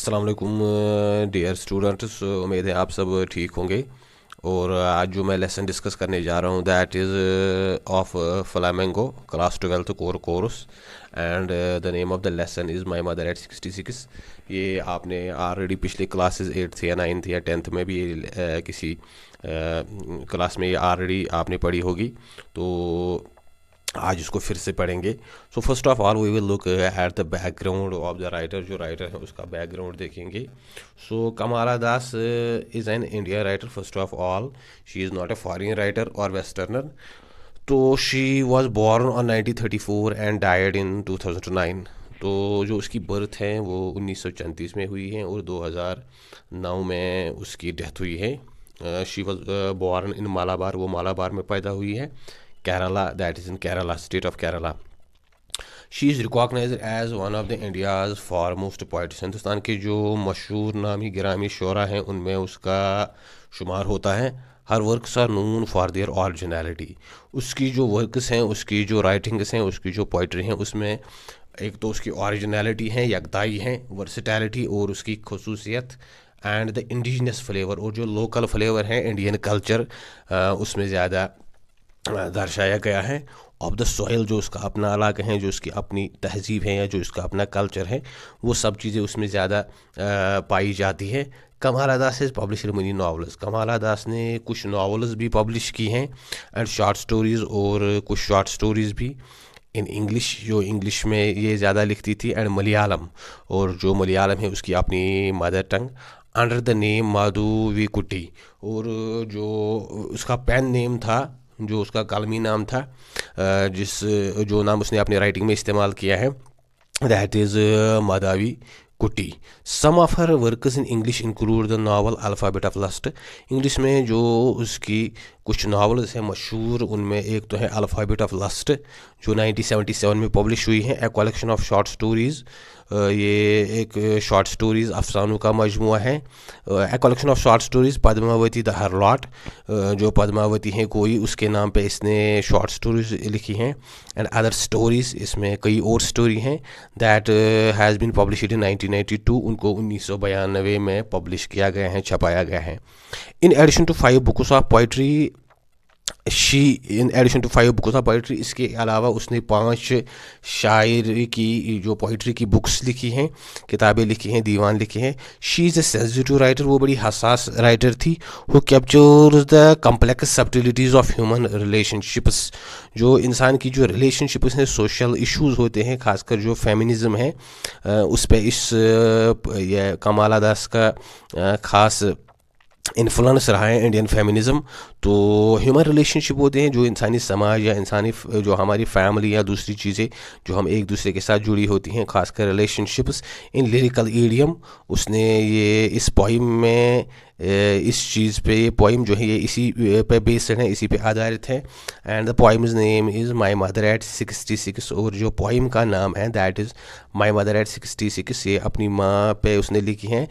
अस्सलाम वालेकुम dear students. उम्मीद है आप सब ठीक होंगे। और आज जो मैं लेसन डिस्कस करने जा रहा हूँ that is of Flamengo class 12th core course and the name of the lesson is my mother at 66। ये आपने ऑलरेडी पिछले क्लासेस 8th या 9th या 10th में भी किसी क्लास में ये ऑलरेडी आपने पढ़ी होगी, तो आज इसको फिर से पढ़ेंगे। So first of all we will look at the background of the writer. जो राइटर है उसका बैकग्राउंड देखेंगे। So Kamala Das is an Indian writer. First of all she is not a foreign writer और वेस्टर्नर। तो she was born on 1934 and died in 2009। तो जो उसकी birth है वो 1934 में हुई है और 2009 में उसकी डेथ हुई है। She was born in Malabar. वो मालाबार में पैदा हुई है, Kerala, that is in Kerala, state of Kerala. She is recognise as one of the India's foremost poets. Hindustan के जो मशहूर नामी गिरामी शोरा हैं उनमें उसका शुमार होता है। Her works are known for their originality. उसकी जो वर्क्स हैं, उसकी जो राइटिंग्स हैं, उसकी जो पोइट्री हैं, उसमें एक तो उसकी ओरिजिनलिटी है, यकदाई है, वर्सिटैलिटी और उसकी खसूसियत एंड द इंडिजिनस फ्लेवर, और जो लोकल फ्लेवर है इंडियन कल्चर उसमें ज़्यादा दर्शाया गया है। ऑफ द सॉइल, जो उसका अपना इलाका है, जो उसकी अपनी तहजीब है या जो उसका अपना कल्चर है, वो सब चीज़ें उसमें ज़्यादा पाई जाती है। Kamala Das is published many novels. Kamala Das ने कुछ नावल्स भी पब्लिश की हैं एंड शॉर्ट स्टोरीज़, और कुछ शॉर्ट स्टोरीज़ भी इन इंग्लिश, जो इंग्लिश में ये ज़्यादा लिखती थी, एंड मलयालम, और जो मलयालम है उसकी अपनी mother tongue, under the name Madhavikutty. और जो उसका पेन नेम था, जो उसका कलमी नाम था, जो नाम उसने अपनी राइटिंग में इस्तेमाल किया है, that is Madhavikutty. Some of her works in English include the novel alphabet of lust. English में जो उसकी कुछ नावल्स हैं मशहूर, उनमें एक तो है अल्फ़ाबेट ऑफ लस्ट जो 1977 में पब्लिश हुई है। A collection of short stories, ये एक शॉर्ट स्टोरीज़ अफसानों का मजमुआ है। A collection of short stories Padmavati the harlot, जो पद्मावती हैं कोई, उसके नाम पे इसने शॉर्ट स्टोरीज़ लिखी हैं। एंड अदर स्टोरीज़, इसमें कई और स्टोरी हैं that has been published in 1992। उनको 1992 में पब्लिश किया गया है, छपाया गया है। In edition two 5 books of poetry, in edition two 5 books of poetry, इसके अलावा उसने 5 शायरी की, जो पोइट्री की बुक्स लिखी हैं, किताबें लिखी हैं, दीवान लिखे हैं। She is a sensitive writer. वो बड़ी हसास राइटर थी। Who captures the complex subtleties of human relationships. जो इंसान की जो रिलेशनशिप्स हैं, सोशल इश्यूज़ होते हैं, खासकर जो फेमिनिज़म है, उस पर ये कमाला दास का ख़ास इन्फ्लुएंस रहा है, इंडियन फेमिनिज़म। तो ह्यूमन रिलेशनशिप होते हैं जो इंसानी समाज या इंसानी जो हमारी फैमिली या दूसरी चीज़ें जो हम एक दूसरे के साथ जुड़ी होती हैं, खासकर रिलेशनशिप्स इन लिरिकल ईडियम। उसने ये इस पोइम में इस चीज़ पे, ये पोइम जो है ये इसी पे बेस्ड है, इसी पे आधारित है। And the poem's name is my mother at 66। और जो पोइम का नाम है that is my mother at 66। ये अपनी माँ पे उसने लिखी हैं।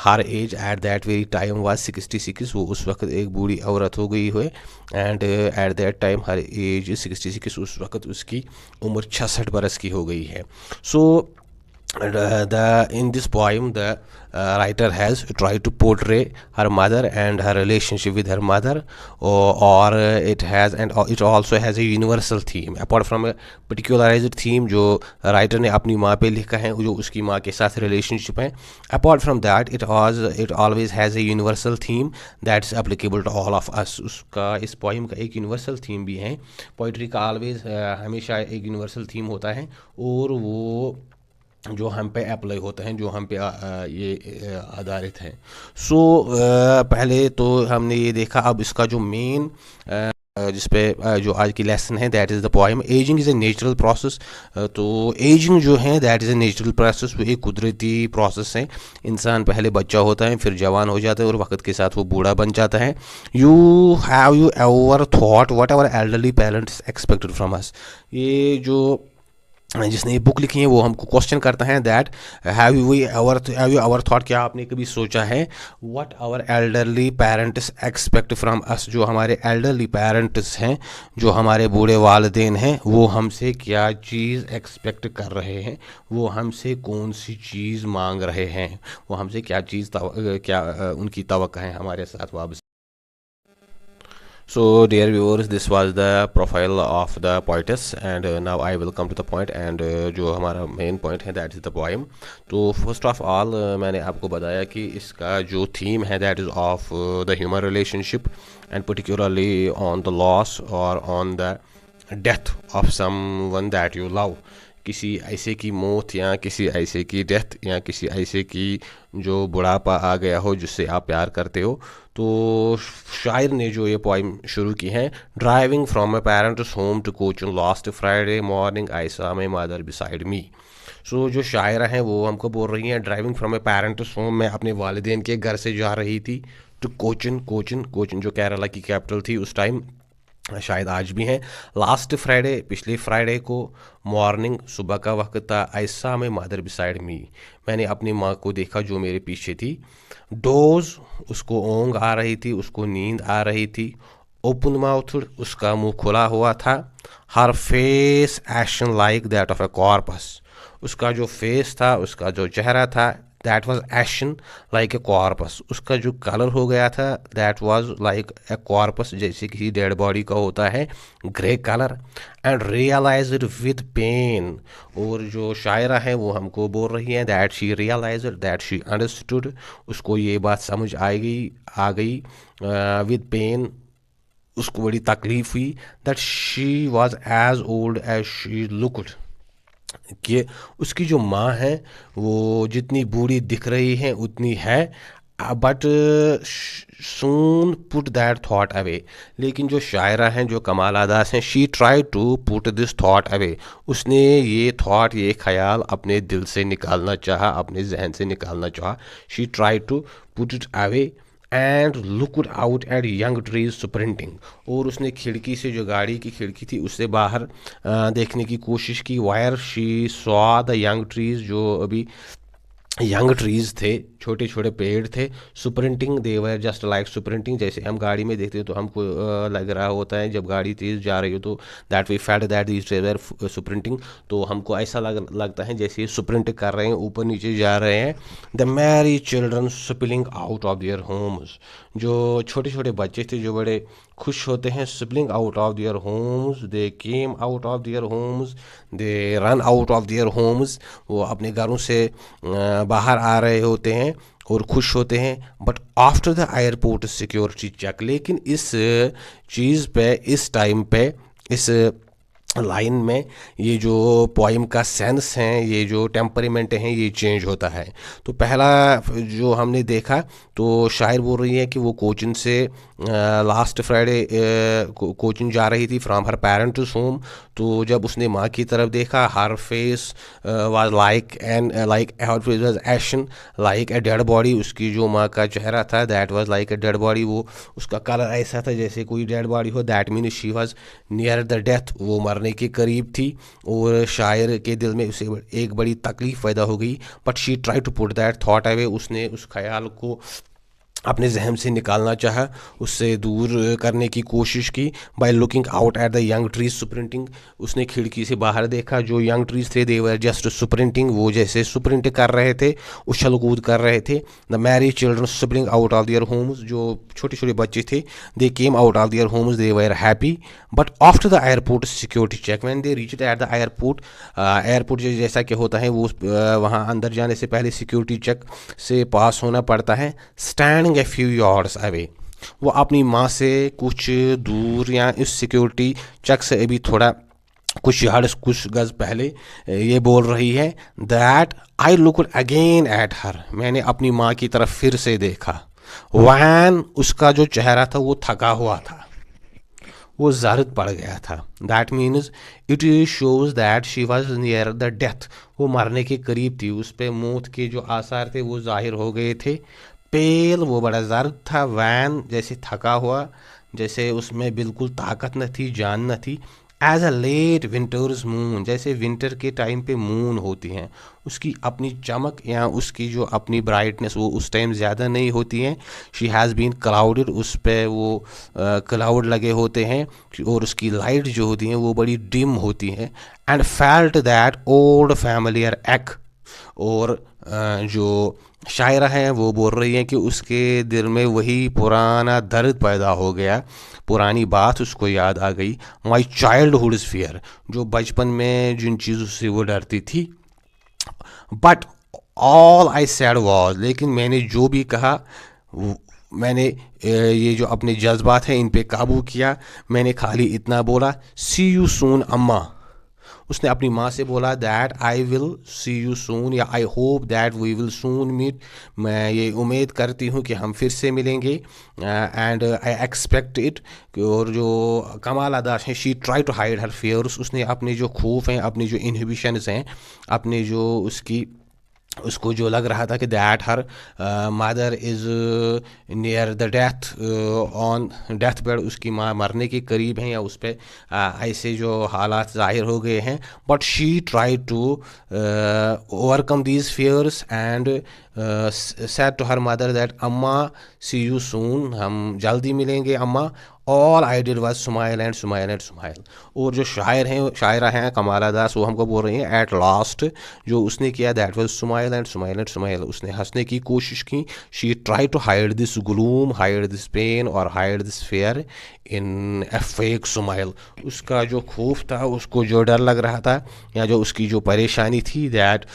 Her age at that very time was 66। वो उस वक्त एक बूढ़ी औरत हो गई हुए, and at that time her age 66। उस वक्त उसकी उम्र 66 बरस की हो गई है। सो in this poem the writer has tried to portray her mother and her relationship with her mother, or it has, and it also has a universal theme apart from a particularized theme जो writer ने अपनी माँ पे लिखा है, जो उसकी माँ के साथ relationship है। apart from that it always has a universal theme that's applicable to all of us। उसका इस poem का एक universal theme भी है। poetry का always हमेशा एक universal theme होता है, और वो जो हम पे अप्लाई होते हैं, जो हम पे ये आधारित हैं। सो पहले तो हमने ये देखा। अब इसका जो मेन जिस पे जो आज की लेसन है that is the poem ageing is a natural process. तो एजिंग जो है that is a natural process, वो एक कुदरती प्रोसेस है। इंसान पहले बच्चा होता है, फिर जवान हो जाता है, और वक्त के साथ वो बूढ़ा बन जाता है। You ever thought what ever elderly parents expected from us. ये जो जिसने ये बुक लिखी है वो हमको क्वेश्चन करता है that have you ever thought, क्या आपने कभी सोचा है what our elderly parents expect from us, जो हमारे एल्डरली पेरेंट्स हैं, जो हमारे बूढ़े वालिदैन हैं, वो हमसे क्या चीज़ एक्सपेक्ट कर रहे हैं, वो हमसे कौन सी चीज़ मांग रहे हैं, वो हमसे क्या चीज़ क्या उनकी तवक्को है हमारे साथ वापस। So, dear viewers, this was the profile of the poetess, and now I will come to the point. And जो हमारा main point है that is the poem. तो first of all मैंने आपको बताया कि इसका जो theme है that is of the human relationship and particularly on the loss or on the death of someone that you love. किसी ऐसे की मौत या किसी ऐसे की डेथ या किसी ऐसे की जो बुढ़ापा आ गया हो जिससे आप प्यार करते हो। तो शायर ने जो ये पोइम शुरू की है, driving from a parents home to Cochin last Friday morning I saw my mother beside me. So जो शायरा हैं वो हमको बोल रही हैं driving from a parents home, मैं अपने वालिदैन के घर से जा रही थी, टू कोचिन कोचिन कोचिन जो केरला की कैपिटल थी उस टाइम, शायद आज भी हैं। लास्ट फ्राइडे पिछले फ्राइडे को, मॉर्निंग सुबह का वक्त था, ऐसा में मदर बिसाइड मी, मैंने अपनी माँ को देखा जो मेरे पीछे थी। डोज उसको ओंग आ रही थी, उसको नींद आ रही थी। ओपन माउथड उसका मुंह खुला हुआ था। Her face ashen like that of a corpse, उसका जो फेस था, उसका जो चेहरा था, that was ashen like a corpse, उसका जो कलर हो गया था that was like a corpse, जैसे किसी डेड बॉडी का होता है grey colour. And realised with pain, और जो शायरा है वो हमको बोल रही हैं that she realised that she understood, उसको ये बात समझ आ गई विद पेन, उसको बड़ी तकलीफ हुई, that she was as old as she looked, कि उसकी जो माँ है वो जितनी बूढ़ी दिख रही है उतनी है, but soon put that thought away, लेकिन जो शायरा हैं जो कमाल अदास हैं, she try to put this thought away, उसने ये थॉट ये ख्याल अपने दिल से निकालना चाहा, अपने जहन से निकालना चाहा। She try to put it away and looked out at young trees sprinting, और उसने खिड़की से, जो गाड़ी की खिड़की थी उससे बाहर देखने की कोशिश की। Wire she saw the young trees, जो अभी यंग ट्रीज थे, छोटे छोटे पेड़ थे। सुपरिंटिंग दे वर जस्ट लाइक सुपरिंटिंग, जैसे हम गाड़ी में देखते हैं तो हमको लग रहा होता है जब गाड़ी तेज़ जा रही हो तो that we felt that these trees were sprinting, तो हमको ऐसा लगता है जैसे ये सुपरिंट कर रहे हैं, ऊपर नीचे जा रहे हैं। The merry children spilling out of their homes, जो छोटे छोटे बच्चे थे जो बड़े खुश होते हैं, spilling out of their homes, they came out of their homes, they run out of their Holmes, वो अपने घरों से बाहर आ रहे होते हैं और खुश होते हैं। But after the airport security check, लेकिन इस चीज़ पे, इस टाइम पे, इस लाइन में ये जो पोइम का सेंस है, ये जो टेम्परीमेंट है, ये चेंज होता है। तो पहला जो हमने देखा तो शायर बोल रही है कि वो कोचिन से लास्ट फ्राइडे कोचिन जा रही थी फ्रॉम हर पेरेंट्स होम, तो जब उसने माँ की तरफ देखा, her face was like her face was ashen like a dead body, उसकी जो माँ का चेहरा था that was like a dead body, वो उसका कलर ऐसा था जैसे कोई डेड बॉडी हो, that mean she was near the death, वो मरने के करीब थी। और शायर के दिल में उसे एक बड़ी तकलीफ पैदा हो गई। But she try to put that thought away, उसने उस ख्याल को अपने जहन से निकालना चाहा, उससे दूर करने की कोशिश की। By looking out at the young trees sprinting, उसने खिड़की से बाहर देखा, जो यंग ट्रीज थे दे वर जस्ट सुपरिंटिंग, वो जैसे सुपरिंट कर रहे थे, उछल कूद कर रहे थे। The merry children spring out of their homes, जो छोटे छोटे बच्चे थे, they came out of their homes, they were happy. But after the airport security check, when they reached at the airport, airport जैसा कि होता है वो वहाँ अंदर जाने से पहले सिक्योरिटी चेक से पास होना पड़ता है। Standing a few yards away, वो अपनी माँ से कुछ दूर या इस सिक्योरिटी चेक से अभी थोड़ा कुछ यार्ड्स, कुछ गज पहले ये बोल रही है that I looked again at her, मैंने अपनी माँ की तरफ फिर से देखा। वैन, उसका जो चेहरा था वो थका हुआ था, वो जर्द पड़ गया था। That means it shows that she was near the death, वो मरने के करीब थी, उस पर मौत के जो आसार थे वो जाहिर हो गए थे। पेल, वो बड़ा जर्द था। वैन, जैसे थका हुआ, जैसे उसमें बिल्कुल ताकत न थी, जान न थी। As a late winter's moon, जैसे विंटर के टाइम पे मून होती हैं, उसकी अपनी चमक या उसकी जो अपनी ब्राइटनेस वो उस टाइम ज़्यादा नहीं होती हैं। शी हैज़ बीन क्लाउडेड, उस पर वो क्लाउड लगे होते हैं और उसकी लाइट जो होती हैं वो बड़ी डिम होती हैं। And felt that old familiar एक्, और जो शायरा हैं वो बोल रही हैं कि उसके दिल में वही पुराना दर्द पैदा हो गया, पुरानी बात उसको याद आ गई। माई चाइल्डहुड इज़ फियर, जो बचपन में जिन चीज़ों से वो डरती थी। But all I sad was, लेकिन मैंने जो भी कहा मैंने ये जो अपने जज्बात हैं इन पे काबू किया। मैंने खाली इतना बोला, सी यू सून अम्मा। उसने अपनी माँ से बोला that I will see you soon, या I hope that we will soon meet, मैं ये उम्मीद करती हूँ कि हम फिर से मिलेंगे। And I expect it. और जो कमाल अदा है, she try to hide her fears, उसने अपने जो खौफ हैं, अपनी जो इनहिबिशंस हैं, अपने जो उसको जो लग रहा था कि that her mother is near the death, on death bed, उसकी माँ मरने के करीब हैं या उस पर ऐसे जो हालात ज़ाहिर हो गए हैं। But she try to overcome these fears and said to her mother that अम्मा सी यू सून, हम जल्दी मिलेंगे अम्मा। All I did was smile and smile and smile. और जो शायरा हैं कमाला दास, वो हमको बोल रही हैं एट लास्ट जो उसने किया that was smile and smile and smile, उसने हंसने की कोशिश की। She try to hide this gloom, hide this pain और hide this fear in a fake smile. उसका जो खौफ था, उसको जो डर लग रहा था या जो उसकी जो परेशानी थी, that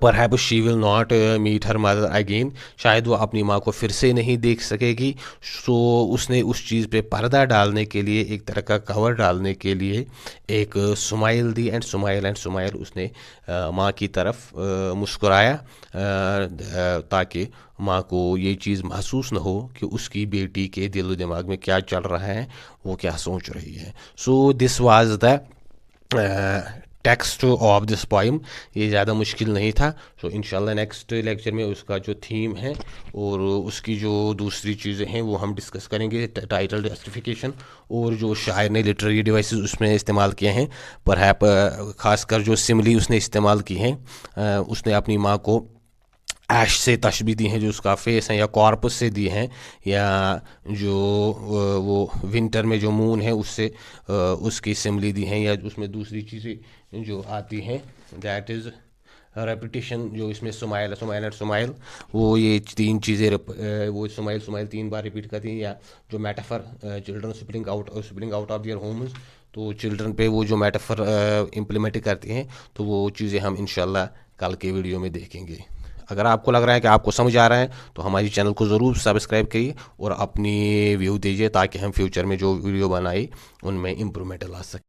perhaps she will not meet her mother again, शायद वो अपनी माँ को फिर से नहीं देख सकेगी। सो उसने उस चीज़ पे पर्दा डालने के लिए, एक तरह का कवर डालने के लिए एक स्माइल दी, एंड स्माइल उसने माँ की तरफ मुस्कुराया, ताकि माँ को ये चीज़ महसूस न हो कि उसकी बेटी के दिल दिमाग में क्या चल रहा है, वो क्या सोच रही है। So this was the text of this poem. ये ज़्यादा मुश्किल नहीं था। सो इंशाल्लाह नेक्स्ट लेक्चर में उसका जो थीम है और उसकी जो दूसरी चीज़ें हैं वो हम डिस्कस करेंगे, टाइटल जस्टिफिकेशन और जो शायर ने लिटरेरी डिवाइसेस उसमें इस्तेमाल किए हैं, पर ख़ासकर जो सिमली उसने इस्तेमाल की हैं। उसने अपनी माँ को ऐश से तशबीह दी हैं, जो उसका फेस है, या कॉर्पस से दी हैं, या जो वो विंटर में जो मून है उससे उसकी सिमली दी हैं, या उसमें दूसरी चीज़ें जो आती हैं दैट इज़ रेपिटेशन, जो इसमें स्माइल स्माइल एंड स्माइल, वो ये तीन चीज़ें वो स्माइल स्माइल 3 बार रिपीट करती हैं। या जो metaphor children spring out of their Holmes, तो चिल्ड्रन पे वो जो मेटाफर इम्प्लीमेंट करती हैं, तो वो चीज़ें हम इंशाल्लाह कल के वीडियो में देखेंगे। अगर आपको लग रहा है कि आपको समझ आ रहा है तो हमारी चैनल को ज़रूर सब्सक्राइब करिए और अपनी व्यू दीजिए, ताकि हम फ्यूचर में जो वीडियो बनाए उनमें इम्प्रूवमेंट ला सकें।